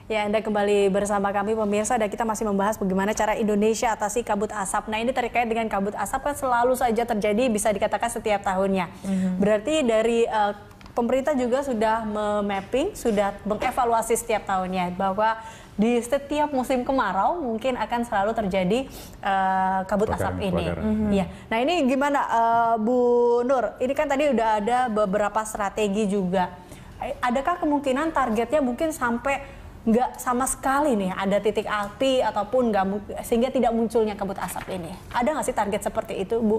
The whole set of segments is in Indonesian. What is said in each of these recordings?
Ya, Anda kembali bersama kami pemirsa dan kita masih membahas bagaimana cara Indonesia atasi kabut asap. Nah, ini terkait dengan kabut asap kan selalu saja terjadi, bisa dikatakan setiap tahunnya. Berarti dari pemerintah juga sudah memapping, sudah mengevaluasi setiap tahunnya bahwa di setiap musim kemarau mungkin akan selalu terjadi kabut asap ini. Ya. Nah, ini gimana Bu Nur? Ini kan tadi udah ada beberapa strategi juga. Adakah kemungkinan targetnya mungkin sampai nggak sama sekali nih ada titik api ataupun nggak, sehingga tidak munculnya kabut asap ini? Ada nggak sih target seperti itu, Bu?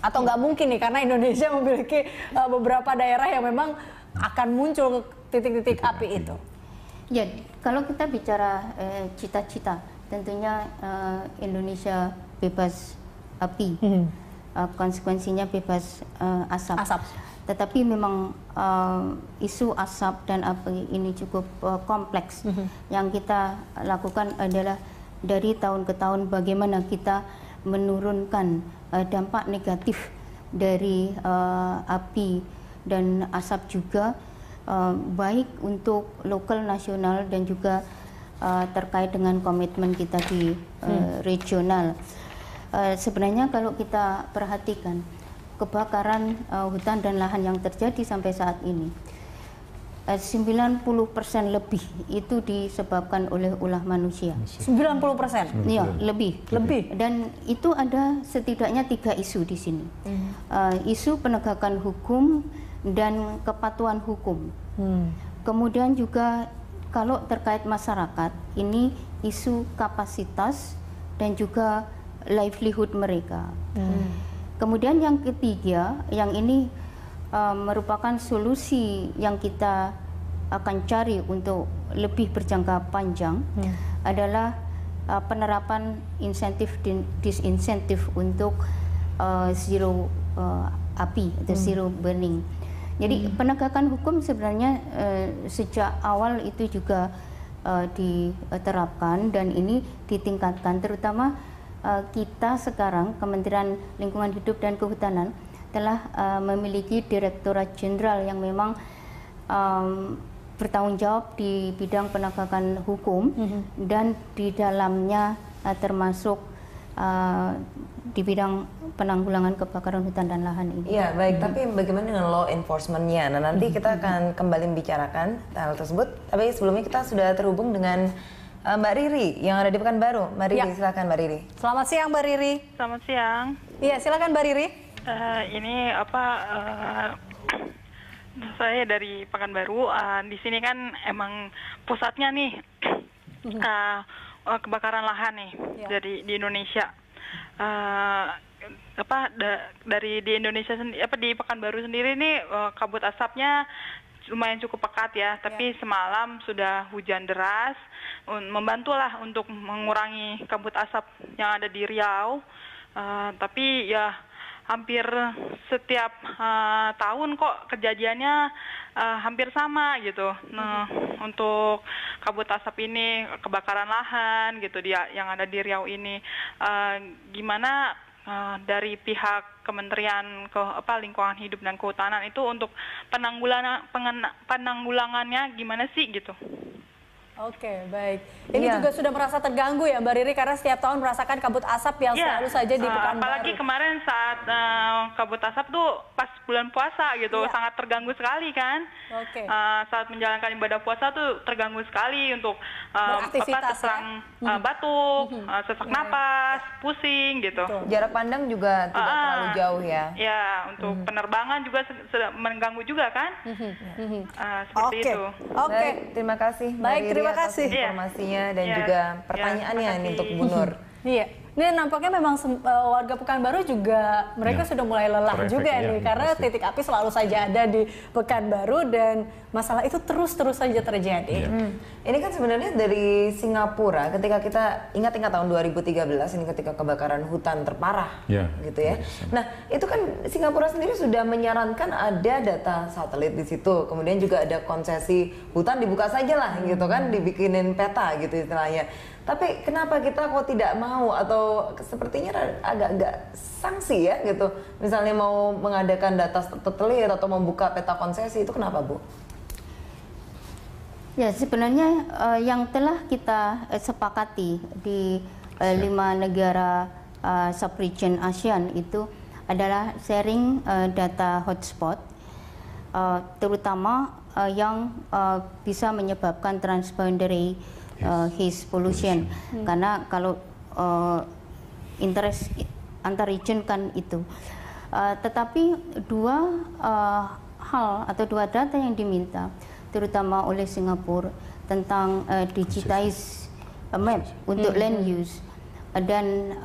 Atau nggak mungkin nih karena Indonesia memiliki beberapa daerah yang memang akan muncul titik-titik api itu? Ya, kalau kita bicara cita-cita, tentunya Indonesia bebas api, konsekuensinya bebas asap. Tetapi memang isu asap dan api ini cukup kompleks. Yang kita lakukan adalah dari tahun ke tahun bagaimana kita menurunkan dampak negatif dari api dan asap juga, baik untuk lokal, nasional, dan juga terkait dengan komitmen kita di regional. Sebenarnya kalau kita perhatikan kebakaran hutan dan lahan yang terjadi sampai saat ini, 90% lebih itu disebabkan oleh ulah manusia. 90%? Iya, lebih. Dan itu ada setidaknya 3 isu di sini. Isu penegakan hukum dan kepatuhan hukum. Kemudian juga kalau terkait masyarakat, ini isu kapasitas dan juga livelihood mereka. Kemudian yang ketiga, yang ini merupakan solusi yang kita akan cari untuk lebih berjangka panjang, adalah penerapan insentif dan disinsentif untuk zero api atau zero burning. Jadi penegakan hukum sebenarnya sejak awal itu juga diterapkan dan ini ditingkatkan, terutama kita sekarang Kementerian Lingkungan Hidup dan Kehutanan telah memiliki Direktorat Jenderal yang memang bertanggung jawab di bidang penegakan hukum dan di dalamnya termasuk di bidang penanggulangan kebakaran hutan dan lahan ini. Iya, baik. Tapi bagaimana dengan law enforcement-nya? Nah, nanti kita akan kembali membicarakan hal tersebut. Tapi sebelumnya kita sudah terhubung dengan Mbak Riri yang ada di Pekanbaru. Mbak Riri, silakan Mbak Riri. Selamat siang Mbak Riri. Selamat siang. Iya, silakan Mbak Riri. Ini saya dari Pekanbaru. Di sini kan emang pusatnya nih kebakaran lahan nih di Indonesia. Dari di Indonesia sendiri, di Pekanbaru sendiri nih kabut asapnya lumayan cukup pekat ya, tapi semalam sudah hujan deras, membantulah untuk mengurangi kabut asap yang ada di Riau. Tapi ya hampir setiap tahun kok kejadiannya hampir sama gitu. Nah, untuk kabut asap ini, kebakaran lahan gitu yang ada di Riau ini, gimana dari pihak Kementerian Lingkungan Hidup dan Kehutanan itu untuk penanggulangannya gimana sih gitu? Oke, baik. Ini juga sudah merasa terganggu ya Mbak Riri karena setiap tahun merasakan kabut asap yang selalu saja di Pekanbaru. Apalagi kemarin saat kabut asap tuh pas bulan puasa gitu, sangat terganggu sekali kan. Saat menjalankan ibadah puasa tuh terganggu sekali untuk terserang batuk, sesak napas, pusing gitu. Jarak pandang juga tidak terlalu jauh ya. Ya, untuk penerbangan juga mengganggu juga kan. Seperti itu. Baik, terima kasih Mbak Riri atas informasinya dan juga pertanyaannya untuk Bu Nur. Iya, ini nampaknya memang warga Pekanbaru juga mereka sudah mulai lelah juga nih karena titik api selalu saja ada di Pekanbaru dan masalah itu terus saja terjadi. Ini kan sebenarnya dari Singapura, ketika kita ingat tahun 2013 ini ketika kebakaran hutan terparah, gitu ya. Nah, itu kan Singapura sendiri sudah menyarankan ada data satelit di situ, kemudian juga ada konsesi hutan dibuka saja lah, gitu kan, dibikinin peta gitu istilahnya. Tapi kenapa kita kok tidak mau atau sepertinya agak-agak sanksi ya gitu. Misalnya mau mengadakan data satelit atau membuka peta konsesi itu kenapa Bu? Ya, sebenarnya yang telah kita sepakati di 5 negara sub-region ASEAN itu adalah sharing data hotspot, terutama yang bisa menyebabkan transboundary haze pollution. Karena kalau interest antar region kan itu. Tetapi 2 hal atau 2 data yang diminta, terutama oleh Singapura tentang digitize map untuk land use dan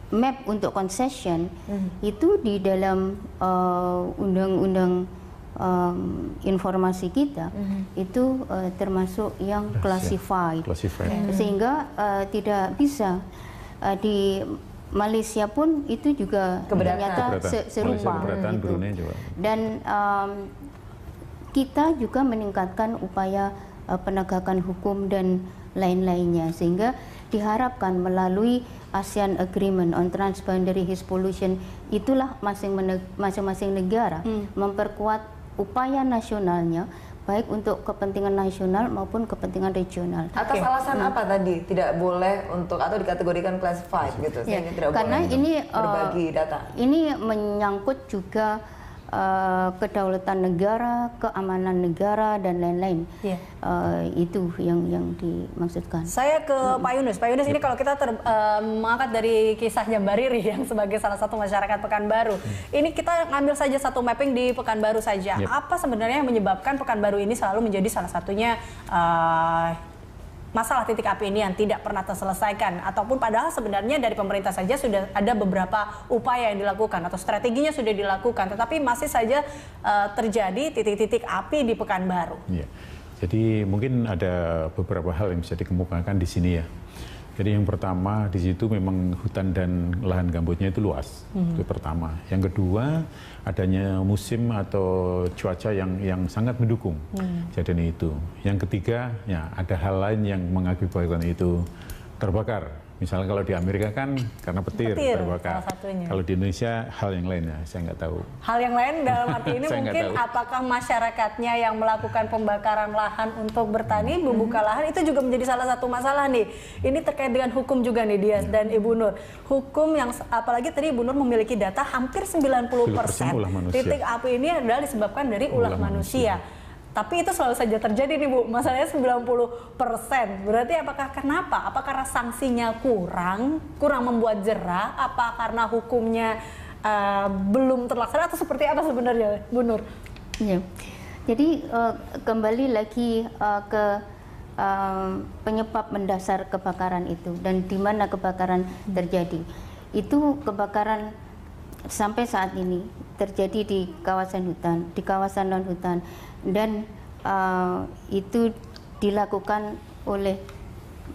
map untuk concession, itu di dalam undang-undang informasi kita itu termasuk yang classified. Sehingga tidak bisa di Malaysia pun itu juga ternyata serupa gitu. Dan kita juga meningkatkan upaya penegakan hukum dan lain-lainnya, sehingga diharapkan melalui ASEAN Agreement on Transboundary Haze Pollution itulah masing-masing negara memperkuat upaya nasionalnya, baik untuk kepentingan nasional maupun kepentingan regional. Atas alasan apa tadi tidak boleh untuk atau dikategorikan classified gitu? Ya, karena ini berbagi data. Ini menyangkut juga kedaulatan negara, keamanan negara dan lain-lain. Itu yang dimaksudkan. Saya ke Pak Yunus. Pak Yunus, ini kalau kita mengangkat dari kisahnya Mbak Riri yang sebagai salah satu masyarakat Pekanbaru, ini kita ngambil saja satu mapping di Pekanbaru saja. Apa sebenarnya yang menyebabkan Pekanbaru ini selalu menjadi salah satunya masalah titik api ini yang tidak pernah terselesaikan, ataupun padahal sebenarnya dari pemerintah saja sudah ada beberapa upaya yang dilakukan atau strateginya sudah dilakukan, tetapi masih saja terjadi titik-titik api di Pekanbaru. Jadi mungkin ada beberapa hal yang bisa dikemukakan di sini ya. Jadi yang pertama, di situ memang hutan dan lahan gambutnya itu luas. Itu pertama. Yang kedua, adanya musim atau cuaca yang sangat mendukung kejadian itu. Yang ketiga, ya ada hal lain yang mengakibatkan itu terbakar. Misalnya kalau di Amerika kan karena petir terbakar. Kalau di Indonesia hal yang lainnya, saya nggak tahu. Hal yang lain dalam arti ini mungkin apakah masyarakatnya yang melakukan pembakaran lahan untuk bertani, membuka lahan, itu juga menjadi salah satu masalah nih. Ini terkait dengan hukum juga nih, Dias dan Ibu Nur. Hukum yang, apalagi tadi Ibu Nur memiliki data hampir 90% titik api ini adalah disebabkan dari ulah manusia. Tapi itu selalu saja terjadi nih Bu, masalahnya 90%. Berarti apakah kenapa? Apakah karena sanksinya kurang membuat jerah? Apa karena hukumnya belum terlaksana atau seperti apa sebenarnya, Bu Nur? Ya. Jadi kembali lagi ke penyebab mendasar kebakaran itu dan di mana kebakaran terjadi. Itu kebakaran sampai saat ini terjadi di kawasan hutan, di kawasan non hutan, dan itu dilakukan oleh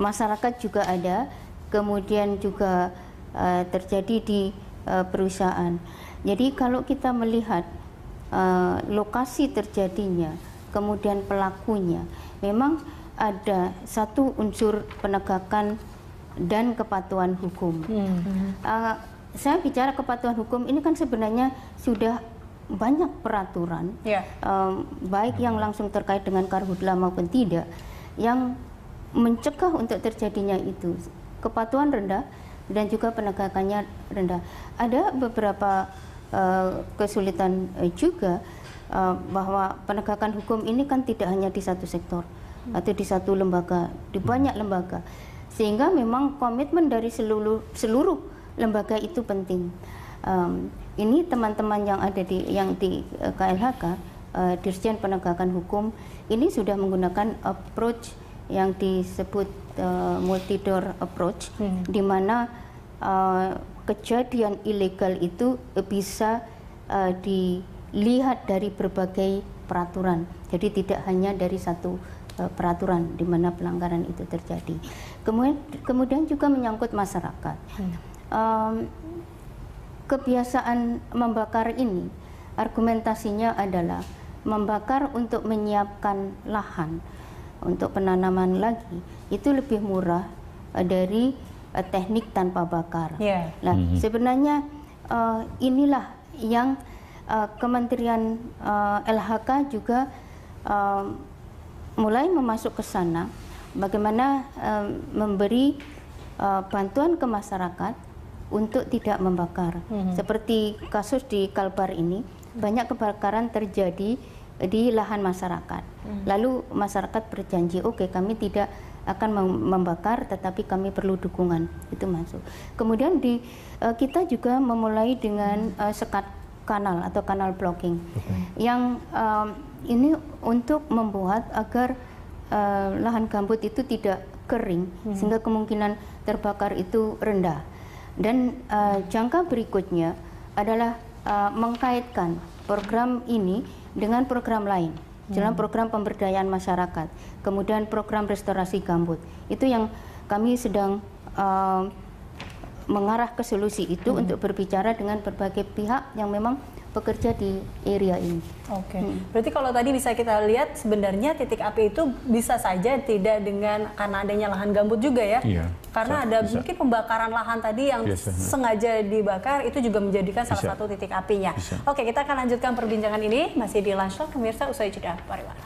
masyarakat juga ada, kemudian juga terjadi di perusahaan. Jadi kalau kita melihat lokasi terjadinya, kemudian pelakunya, memang ada satu unsur penegakan dan kepatuhan hukum. Saya bicara kepatuhan hukum ini kan sebenarnya sudah banyak peraturan, baik yang langsung terkait dengan karhutla maupun tidak, yang mencegah untuk terjadinya itu. Kepatuhan rendah dan juga penegakannya rendah. Ada beberapa kesulitan juga bahwa penegakan hukum ini kan tidak hanya di satu sektor atau di satu lembaga, di banyak lembaga, sehingga memang komitmen dari seluruh lembaga itu penting. Ini teman-teman yang ada di KLHK, Dirjen Penegakan Hukum, ini sudah menggunakan approach yang disebut multi-door approach, di mana kejadian ilegal itu bisa dilihat dari berbagai peraturan. Jadi tidak hanya dari satu peraturan di mana pelanggaran itu terjadi. Kemudian juga menyangkut masyarakat. Kebiasaan membakar ini, argumentasinya adalah membakar untuk menyiapkan lahan untuk penanaman lagi, itu lebih murah dari teknik tanpa bakar. Nah, sebenarnya inilah yang Kementerian LHK juga mulai memasuk ke sana, bagaimana memberi bantuan ke masyarakat untuk tidak membakar. Seperti kasus di Kalbar ini, banyak kebakaran terjadi di lahan masyarakat. Lalu masyarakat berjanji, oke, kami tidak akan membakar, tetapi kami perlu dukungan. Itu masuk. Kemudian kita juga memulai dengan sekat kanal atau kanal blocking, yang ini untuk membuat agar lahan gambut itu tidak kering, sehingga kemungkinan terbakar itu rendah. Dan jangka berikutnya adalah mengkaitkan program ini dengan program lain, dalam program pemberdayaan masyarakat, kemudian program restorasi gambut. Itu yang kami sedang mengarah ke solusi itu untuk berbicara dengan berbagai pihak yang memang bekerja di area ini. Oke. Berarti kalau tadi bisa kita lihat sebenarnya titik api itu bisa saja tidak karena adanya lahan gambut juga ya. Iya. Karena ada mungkin pembakaran lahan tadi yang sengaja dibakar, itu juga menjadikan salah satu titik apinya. Oke, kita akan lanjutkan perbincangan ini masih di Lunch Talk, pemirsa, usai jeda pariwara.